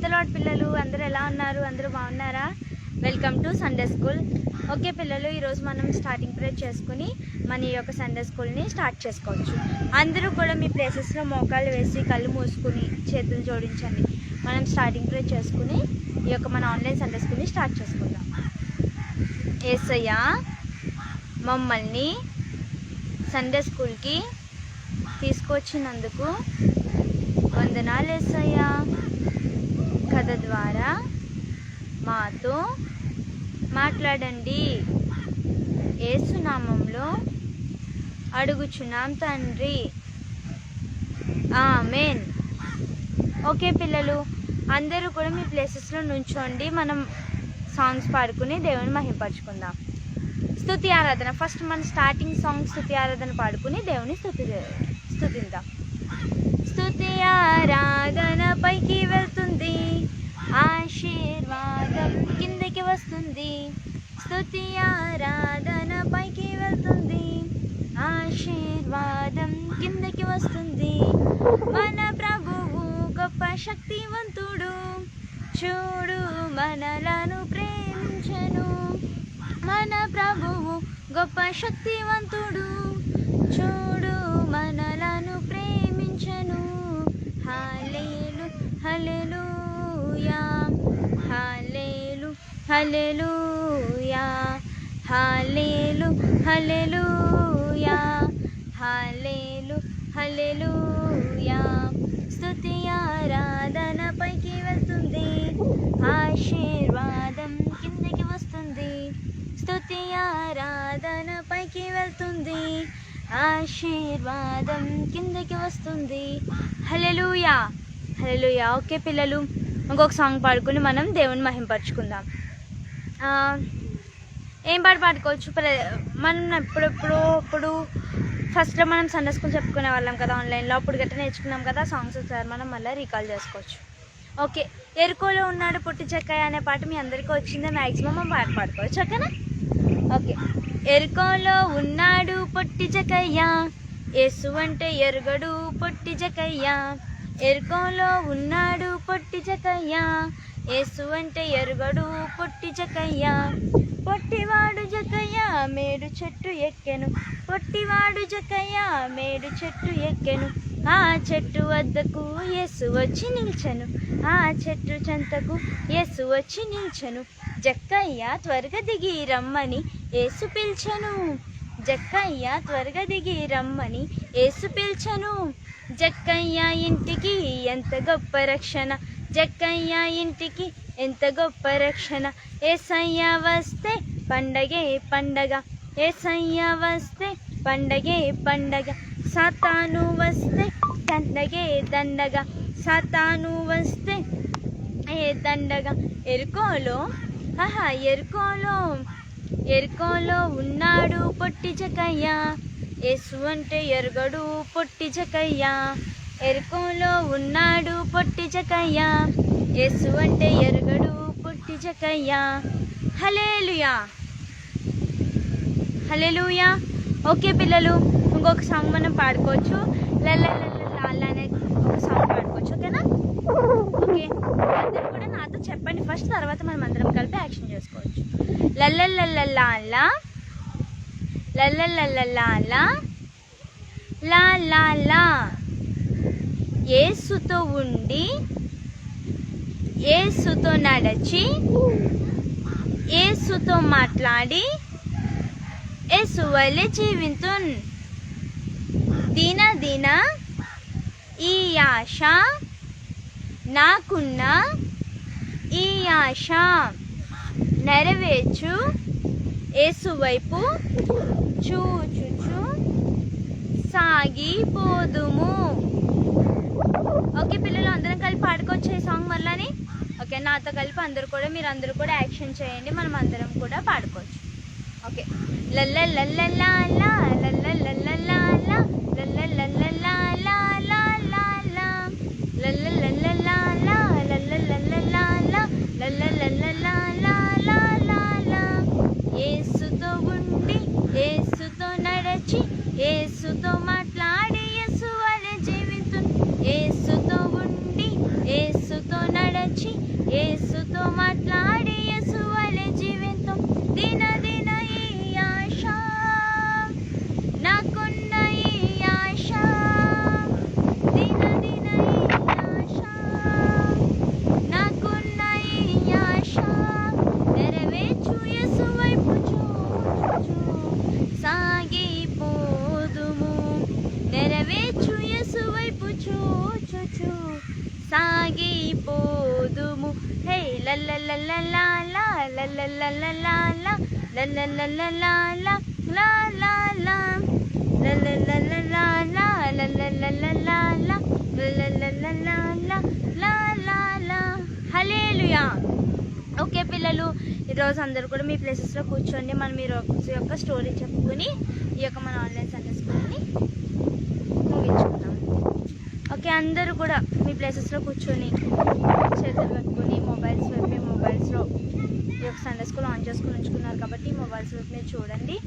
Praise the lord పిల్లలు, అందరూ ఎలా ఉన్నారు? అందరూ బాగున్నారా? Welcome to Sunday school. Okay పిల్లలు, ఈరోజు మనం స్టార్టింగ్ ప్రేయర్ చేసుకుని మన ఈ యొక్క సండే స్కూల్ని స్టార్ట్ చేసుకోవచ్చు. అందరూ కూడా మీ ప్లేసెస్లో మోకాళ్ళు వేసి కళ్ళు మూసుకుని చేతులు జోడించండి. మనం స్టార్టింగ్ ప్రేయర్ చేసుకుని ఈ యొక్క మన ఆన్లైన్ సండే స్కూల్ని స్టార్ట్ చేసుకుందాం. యేసయ్య మమ్మల్ని సండే స్కూల్కి తీసుకొచ్చినందుకు వందనాలు యేసయ్య. కథ ద్వారా మాతో మాట్లాడండి. యేసు నామంలో అడుగుచున్నాం తండ్రి, ఆమేన్. ఓకే పిల్లలు, అందరూ కూడా మీ ప్లేసెస్లో నుంచోండి. మనం సాంగ్స్ పాడుకుని దేవుని మహింపరచుకుందాం. స్తుతి ఆరాధన, ఫస్ట్ మన స్టార్టింగ్ సాంగ్ స్తుతి ఆరాధన పాడుకుని దేవుని స్తుతిద్దాం. స్తుతి ఆరాధన పైకి వెళ్తుంది, ఆశీర్వాదం కిందకి వస్తుంది. స్తుతి ఆరాధన పైకి వెళ్తుంది, ఆశీర్వాదం కిందకి వస్తుంది. మన ప్రభువు గొప్ప శక్తివంతుడు, చూడు మనలను ప్రేమించెను. మన ప్రభువు గొప్ప శక్తివంతుడు, చూడు మనలను ప్రేమించెను. హల్లెలూయా హల్లెలూయా హల్లెలూయా హల్లెలూయా హల్లెలూయా. స్తుతి ఆరాధన పైకి వెళ్తుంది, ఆశీర్వాదం కిందకి వస్తుంది. స్తుతి ఆరాధన పైకి వెళ్తుంది, ఆశీర్వాదం కిందకి వస్తుంది. హల్లెలూయా హల్లెలూయా. ఓకే పిల్లలు, ఇంకొక సాంగ్ పాడుకుని మనం దేవుని మహింపరచుకుందాం. ఏం పాడుకోవచ్చు? మనం ఇప్పుడు ఫస్ట్లో మనం సండే స్కూల్ చెప్పుకునే వాళ్ళం కదా ఆన్లైన్లో, అప్పుడు గట్రా నేర్చుకున్నాం కదా సాంగ్స్. ఒకసారి మనం మళ్ళీ రీకాల్ చేసుకోవచ్చు. ఓకే, ఎరుకోలో ఉన్నాడు పొట్టి చెక్కయ్య అనే పాట మీ అందరికీ వచ్చిందే. మ్యాక్సిమం మనం పాడుకోవచ్చు, ఓకేనా? ఓకే. ఎరుకోలో ఉన్నాడు పొట్టి చెక్కయ్య, యేసు అంటే ఎరుగడు పొట్టి చెక్కయ్య. ఎరుకోలో ఉన్నాడు పొట్టి చెక్కయ్య, యేసు అంటే ఎరుగడు పొట్టి చెక్కయ్య. పొట్టివాడు జక్కయ్య మేడు చెట్టు ఎక్కెను, పొట్టివాడు జక్కయ్య మేడు చెట్టు ఎక్కెను. ఆ చెట్టు వద్దకు యేసు వచ్చి నిల్చెను, ఆ చెట్టు చెంతకు యేసు వచ్చి నిల్చెను. జక్కయ్య త్వరగా దిగి రమ్మని యేసు పిల్చెను, జక్కయ్య త్వరగా దిగి రమ్మని యేసు పిల్చెను. జక్కయ్య ఇంటికి ఎంత గొప్ప రక్షణ, జక్కయ్య ఇంటికి ఎంత గొప్ప రక్షణ. యేసయ్య వస్తే పండగే పండగ, యేసయ్య వస్తే పండగే పండగ. సాతాను వస్తే దండగే దండగ, సాతాను వస్తే ఏ దండగ. ఎరుకోలో ఎరుకోలో ఉన్నాడు పొట్టి చెక్కయ్య, యేసు అంటే ఎరుగడు పొట్టి చెక్కయ్య. ఎరుకోలో ఉన్నాడు పొట్టి చెక్కయ్య, యేసు అంటే ఎరుగడు పొట్టి చెక్కయ్య. హల్లెలూయా హల్లెలూయా. ఓకే పిల్లలు, ఇంకొక సాంగ్ మనం పాడుకోవచ్చు. లల్లలల్లలా అనే ఒక సాంగ్ పాడుకోవచ్చు, ఓకేనా? ఓకే, అందరూ కూడా నాతో చెప్పండి ఫస్ట్, తర్వాత మనం అందరం కలిపి యాక్షన్ చేసుకోవచ్చు. లల్లలల్లలా లల్లలల్లలా లా లా లా. యేసుతో ఉండి, యేసుతో నడిచి, యేసుతో మాట్లాడి, యేసు వలె జీవింతున్. దిన దిన ఈ ఆశ నాకున్న, ఈ ఆశ నెరవేర్చు, యేసు వైపు చూచుచు సాగిపోదుము. ఓకే పిల్లలు, అందరం కలిపి పాడుకోవచ్చు ఈ సాంగ్ మళ్ళీ. ఓకే, నాతో కలిపి మీరందరూ కూడా యాక్షన్ చేయండి, మనం అందరం కూడా పాడుకోవచ్చు. ఓకే. లల్లలల్లలా లల్లలల్లలా లల్లలల్లలా లల్లలల్లలా లల్లలల్లలా. యేసుతో ఉండి, యేసుతో నడిచి, యేసుతో మాట్లాడి, యేసు వలె జీవితం. యేసుతో ఉండి, యేసుతో నడిచి, లల్లల్లల్లలా లల్లల్లల్లలా లల్లల్లల్లలా లల్లల్లల్లలా లల్లల్లల్లలా లల్లల్లల్లలా లల్లల్లల్లలా హల్లెలూయా. ఓకే పిల్లలు, ఈరోజు అందరూ కూడా మీ ప్లేసెస్లో కూర్చోండి. మనం ఈ యొక్క స్టోరీ చెప్పుకొని ఈ యొక్క మన ఆన్లైన్ సండే స్కూల్ని ముగించుకుందాం. ఓకే, అందరూ కూడా మీ ప్లేసెస్లో కూర్చొని చేతులు పెట్టుకొని మొబైల్స్ వైపు మీ మొబైల్స్లో ఈ యొక్క సండే స్కూల్ ఆన్ చేసుకుని ఉంచుకున్నారు కాబట్టి మొబైల్స్ వైపు మీరు చూడండి.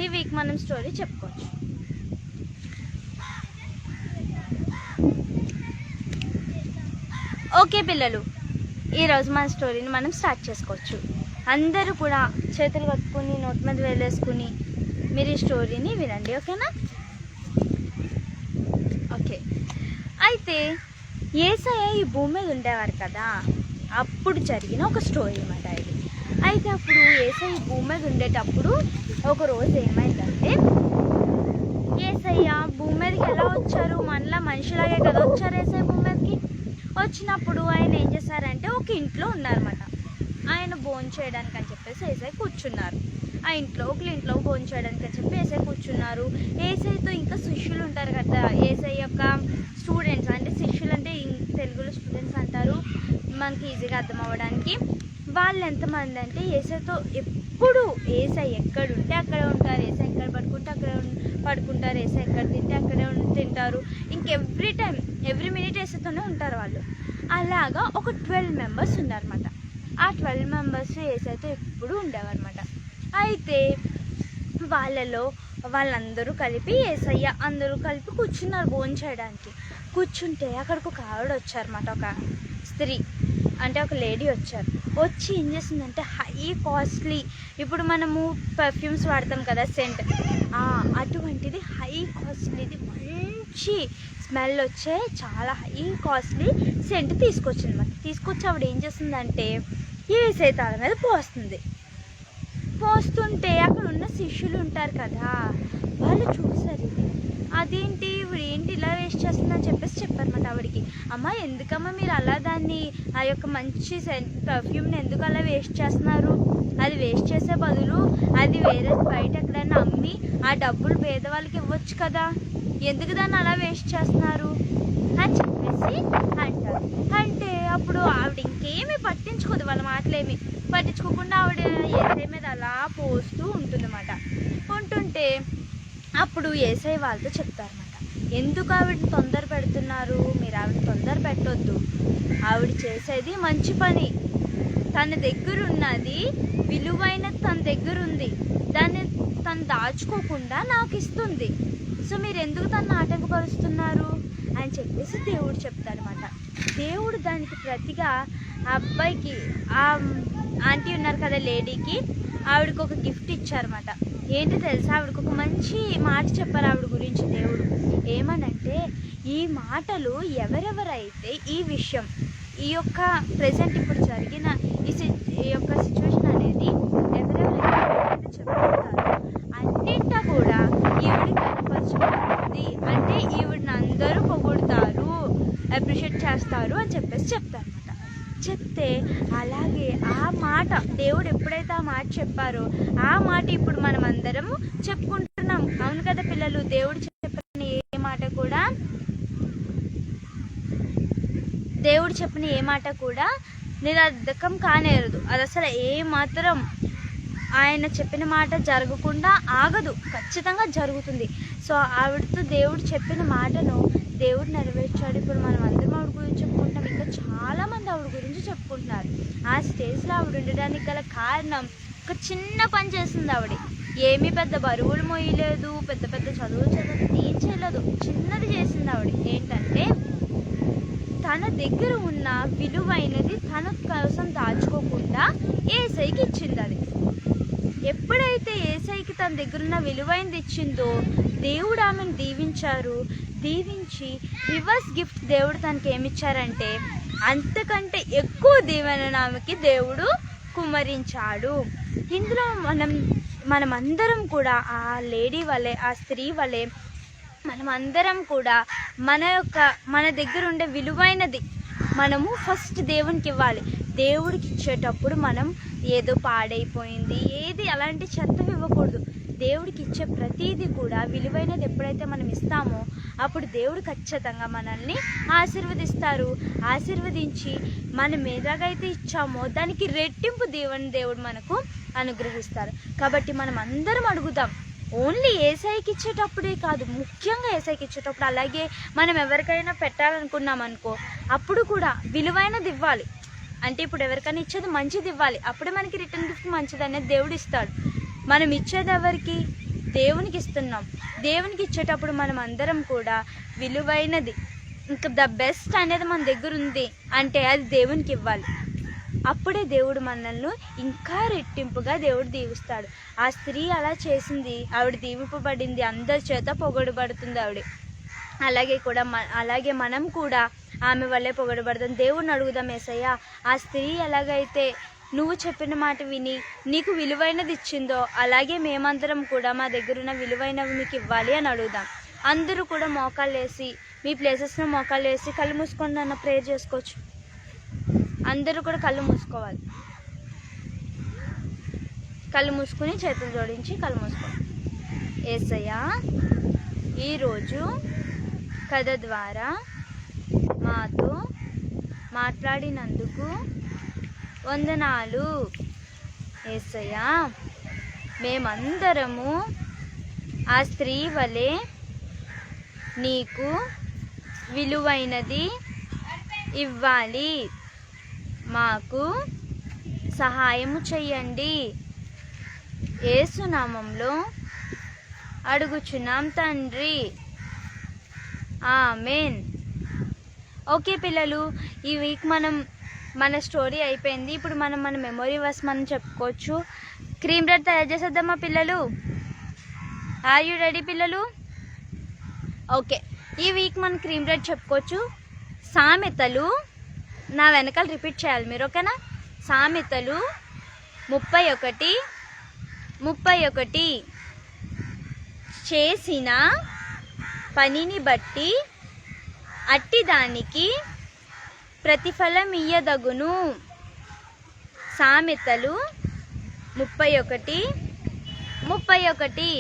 ఈ వీక్ మనం స్టోరీ చెప్పుకోవచ్చు. ఓకే పిల్లలు, ఈరోజు మన స్టోరీని మనం స్టార్ట్ చేసుకోవచ్చు. అందరూ కూడా చేతులు కట్టుకుని నోట్ మీద వేలేసుకుని మీరు ఈ స్టోరీని వినండి. ఓకేనా? ఓకే, అయితే యేసయ్య ఈ భూమి మీద ఉండేవారు కదా, అప్పుడు జరిగిన ఒక స్టోరీ అన్నమాట ఇది. అయితే అప్పుడు యేసయ్య ఈ భూమి మీద ఉండేటప్పుడు ఒక రోజు ఏమైందంటే, యేసయ్య భూమి మీదకి ఎలా వచ్చారు? మనలా మనిషిలాగే కదా వచ్చారు. యేసయ్య భూమి మీదకి వచ్చినప్పుడు ఆయన ఏం చేశారంటే ఒక ఇంట్లో ఉన్నారన్నమాట. ఆయన భోజనం చేయడానికి అని చెప్పేసి యేసయ్య కూర్చున్నారు. ఆ ఇంట్లో భోజనం చేయడానికి అని చెప్పి యేసయ్య కూర్చున్నారు. యేసయ్యతో ఇంకా శిష్యులు ఉంటారు కదా, యేసయ్య యొక్క స్టూడెంట్స్, అంటే శిష్యులు అంటే తెలుగులో స్టూడెంట్స్ అంటారు మనకి ఈజీగా అర్థం అవ్వడానికి. వాళ్ళు ఎంతమంది అంటే యేసయ్యతో ఎప్పుడు యేసయ్య ఎక్కడుంటే అక్కడే ఉంటారు, యేసయ్య ఎక్కడ పడుకుంటే అక్కడే పడుకుంటారు, యేసయ్య ఎక్కడ తింటే అక్కడే తింటారు. ఎవ్రీ మినిట్ యేసయ్యతోనే ఉంటారు వాళ్ళు. అలాగా ఒక 12 మెంబర్స్ ఉన్నారన్నమాట. ఆ 12 మెంబర్స్ యేసయ్యతో ఎప్పుడు ఉండేవారన్నమాట. అయితే వాళ్ళందరూ కలిపి యేసయ్య అందరూ కలిపి కూర్చున్నారు భోజనం చేయడానికి. కూర్చుంటే అక్కడికి ఒక ఆవిడ వచ్చారన్నమాట, ఒక స్త్రీ అంటే ఒక లేడీ వచ్చారు. వచ్చి ఏం చేసిందంటే హై కాస్ట్లీ, ఇప్పుడు మనము పర్ఫ్యూమ్స్ వాడతాం కదా సెంట్, అటువంటిది హై కాస్ట్లీది మంచి స్మెల్ వచ్చే చాలా హై కాస్ట్లీ సెంట్ తీసుకొచ్చింది అన్నమాట. తీసుకొచ్చి ఆవిడ ఏం చేస్తుందంటే యేసయ్య తల మీద పోస్తుంటే అక్కడ ఉన్న శిష్యులు ఉంటారు కదా, వాళ్ళు చూసారు ఇది, అదేంటి ఏంటి ఇలా వేస్ట్ చేస్తుందని చెప్పేసి చెప్పారన్నమాట ఆవిడికి. అమ్మ, ఎందుకమ్మా మీరు అలా దాన్ని ఆ యొక్క మంచి పర్ఫ్యూమ్ని ఎందుకు అలా వేస్ట్ చేస్తున్నారు? అది వేస్ట్ చేసే బదులు అది వేరే బయట ఎక్కడైనా అమ్మి ఆ డబ్బులు పేదవాళ్ళకి ఇవ్వచ్చు కదా, ఎందుకు దాన్ని అలా వేస్ట్ చేస్తున్నారు అని చెప్పేసి అంటారు. అంటే అప్పుడు ఆవిడ ఇంకేమీ పట్టించుకోదు, వాళ్ళ మాటలేమి పట్టించుకోకుండా ఆవిడ యేసయ్య మీద అలా పోస్తూ ఉంటుందన్నమాట. ఉంటుంటే అప్పుడు యేసయ్య వాళ్ళతో చెప్తారన్నమాట, ఎందుకు ఆవిడని తొందర పెడుతున్నారు? మీరు ఆవిడ తొందర పెట్టొద్దు, ఆవిడ చేసేది మంచి పని, తన దగ్గర ఉన్నది విలువైనది తన దగ్గర ఉంది, దాన్ని తను దాచుకోకుండా నాకు ఇస్తుంది. సో మీరు ఎందుకు తను ఆటంకపరుస్తున్నారు అని చెప్పేసి దేవుడు చెప్తారన్నమాట. దేవుడు దానికి ప్రతిగా ఆ అబ్బాయికి, ఆ ఆంటీ ఉన్నారు కదా లేడీకి, ఆవిడకి ఒక గిఫ్ట్ ఇచ్చారన్నమాట. ఏంటి తెలుసా? ఆవిడకి ఒక మంచి మాట చెప్పారు ఆవిడ గురించి దేవుడు. ఏమనంటే, ఈ మాటలు ఎవరెవరైతే ఈ విషయం, ఈ యొక్క ప్రజెంట్ ఇప్పుడు జరిగిన ఈ యొక్క సిచ్యువేషన్ అనేది ఎవరెవరైతే చెప్పుకుంటారో అన్నింటా కూడా ఈవిడ కనపరచబడుతుంది, అంటే ఈవిడని అందరూ పొగుడుతారు, అప్రిషియేట్ చేస్తారు అని చెప్పేసి చెప్తారన్నమాట. చెప్తే అలాగే ఆ మాట దేవుడు ఎప్పుడైతే ఆ మాట చెప్పారో ఆ మాట ఇప్పుడు మనం అందరము చెప్పుకుంటున్నాం. అవును కదా పిల్లలు? దేవుడు చెప్పిన ఏ మాట కూడా నిరర్ధకం కానేరదు. అది అసలు ఏ మాత్రం ఆయన చెప్పిన మాట జరగకుండా ఆగదు, ఖచ్చితంగా జరుగుతుంది. సో ఆవిడతో దేవుడు చెప్పిన మాటను దేవుడు నెరవేర్చాడు. ఇప్పుడు మనం అందరం ఆవిడ గురించి చెప్పుకుంటాం, ఇంకా చాలామంది ఆవిడ గురించి చెప్పుకుంటున్నారు. ఆ స్టేజ్లో ఆవిడ ఉండడానికి గల కారణం, ఒక చిన్న పని చేసింది ఆవిడ. ఏమీ పెద్ద బరువులు మోయలేదు, పెద్ద పెద్ద చదువులు చదవలేదు, ఏం చేయలేదు, చిన్నది చేసింది ఆవిడ. ఏంటంటే తన దగ్గర ఉన్న విలువైనది తన కోసం దాచుకోకుండా యేసయ్యకి ఇచ్చింది. అది ఎప్పుడైతే యేసయ్యకి తన దగ్గర ఉన్న విలువైనది ఇచ్చిందో దేవుడు ఆమెను దీవించి రివర్స్ గిఫ్ట్ దేవుడు తనకి ఏమిచ్చారంటే అంతకంటే ఎక్కువ దీవెనను ఆమెకి దేవుడు కుమ్మరించాడు. ఇందులో మనమందరం కూడా ఆ లేడీ వలె, ఆ స్త్రీ వలె మనమందరం కూడా మన దగ్గర ఉండే విలువైనది, మనము ఫస్ట్ దేవునికి ఇవ్వాలి. దేవుడికి ఇచ్చేటప్పుడు మనం ఏదో పాడైపోయింది ఏది అలాంటి చెత్తవి ఇవ్వకూడదు. దేవుడికి ఇచ్చే ప్రతిదీ కూడా విలువైనది ఎప్పుడైతే మనం ఇస్తామో అప్పుడు దేవుడు ఖచ్చితంగా మనల్ని ఆశీర్వదిస్తారు. ఆశీర్వదించి మనం ఎలాగైతే ఇచ్చామో దానికి రెట్టింపు దేవుడు మనకు అనుగ్రహిస్తారు. కాబట్టి మనం అందరం అడుగుదాం. ఓన్లీ ఏసైకి ఇచ్చేటప్పుడే కాదు, ముఖ్యంగా ఏసైకి ఇచ్చేటప్పుడు, అలాగే మనం ఎవరికైనా పెట్టాలనుకున్నాం అనుకో అప్పుడు కూడా విలువైనది ఇవ్వాలి. అంటే ఇప్పుడు ఎవరికైనా ఇచ్చేది మంచిది ఇవ్వాలి, అప్పుడే మనకి రిటర్న్ గిఫ్ట్ మంచిది అనేది దేవుడు ఇస్తాడు. మనం ఇచ్చేది ఎవరికి? దేవునికి ఇస్తున్నాం. దేవునికి ఇచ్చేటప్పుడు మనం అందరం కూడా విలువైనది, ఇంకా ద బెస్ట్ అనేది మన దగ్గర ఉంది అంటే అది దేవునికి ఇవ్వాలి. అప్పుడే దేవుడు మనల్ని ఇంకా రెట్టింపుగా దేవుడు దీవిస్తాడు. ఆ స్త్రీ అలా చేసింది, ఆవిడ దీవింపబడింది, అందరి చేత పొగడబడుతుంది ఆవిడ. అలాగే మనం కూడా ఆమె వల్లే పొగడబడతాం. దేవుడిని అడుగుదాం, యేసయ్యా ఆ స్త్రీ ఎలాగైతే నువ్వు చెప్పిన మాట విని నీకు విలువైనది ఇచ్చిందో అలాగే మేమందరం కూడా మా దగ్గర ఉన్న విలువైనవి మీకు ఇవ్వాలి అని అడుగుదాం. అందరూ కూడా మోకాళ్ళు వేసి మీ ప్లేసెస్లో మోకాళ్ళు వేసి కళ్ళు మూసుకొని నన్ను ప్రేయర్ చేసుకోవచ్చు. అందరూ కూడా కళ్ళు మూసుకోవాలి. కళ్ళు మూసుకుని చేతులు జోడించి కళ్ళు మూసుకోవాలి. యేసయ్యా ఈరోజు కథ ద్వారా మాతో మాట్లాడినందుకు వందనాలు. యేసయ్యా మేమందరము ఆ స్త్రీ వలె నీకు విలువైనది ఇవ్వాలి. మాకు సహాయము చెయ్యండి. యేసు నామములో అడుగుచున్నాం తండ్రి, ఆమెన్. ఓకే పిల్లలు, ఈ వీక్ మన స్టోరీ అయిపోయింది. ఇప్పుడు మన మెమొరీ వర్స్ మనం చెప్పుకోవచ్చు. క్రీమ్ బ్రెడ్ తయారు చేసేద్దామా పిల్లలు? ఆర్ యూ రెడీ పిల్లలు? ఓకే, ఈ వీక్ మనం క్రీమ్ బ్రెడ్ చెప్పుకోవచ్చు. సామెతలు నా వెనకాల రిపీట్ చేయాలి మీరు, ఓకేనా? సామెతలు 31:31 చేసిన పనిని బట్టి అట్టిదానికి ప్రతిఫలం ఇయ్యదగును. సామెతలు 31:31.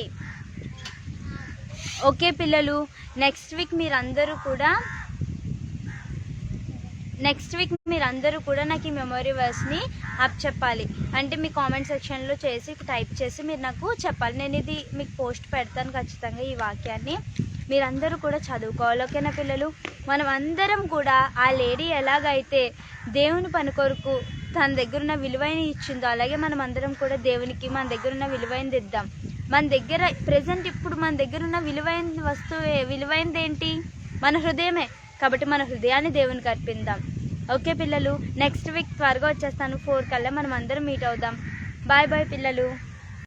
ఓకే పిల్లలు, నెక్స్ట్ వీక్ మీరందరూ కూడా నాకు ఈ మెమొరీ వర్స్ని అప్ చెప్పాలి. అంటే మీ కామెంట్ సెక్షన్లో టైప్ చేసి మీరు నాకు చెప్పాలి. నేను ఇది మీకు పోస్ట్ పెడతాను ఖచ్చితంగా. ఈ వాక్యాన్ని మీరందరూ కూడా చదువుకోవాలి, ఓకేనా పిల్లలు? మనం అందరం కూడా ఆ లేడీ ఎలాగైతే దేవుని పని కొరకు తన దగ్గర ఉన్న విలువైన ఇచ్చిందో అలాగే మనం అందరం కూడా దేవునికి మన దగ్గర ఉన్న విలువైనది ఇద్దాం. మన దగ్గర ప్రజెంట్ ఇప్పుడు మన దగ్గర ఉన్న విలువైన విలువైనది ఏంటి? మన హృదయమే. కాబట్టి మన హృదయాన్ని దేవునికి అర్పిద్దాం. ఓకే పిల్లలు, నెక్స్ట్ వీక్ త్వరగా వచ్చేస్తాను. 4 కల్లా మనం అందరం మీట్ అవుదాం. బాయ్ బాయ్ పిల్లలు.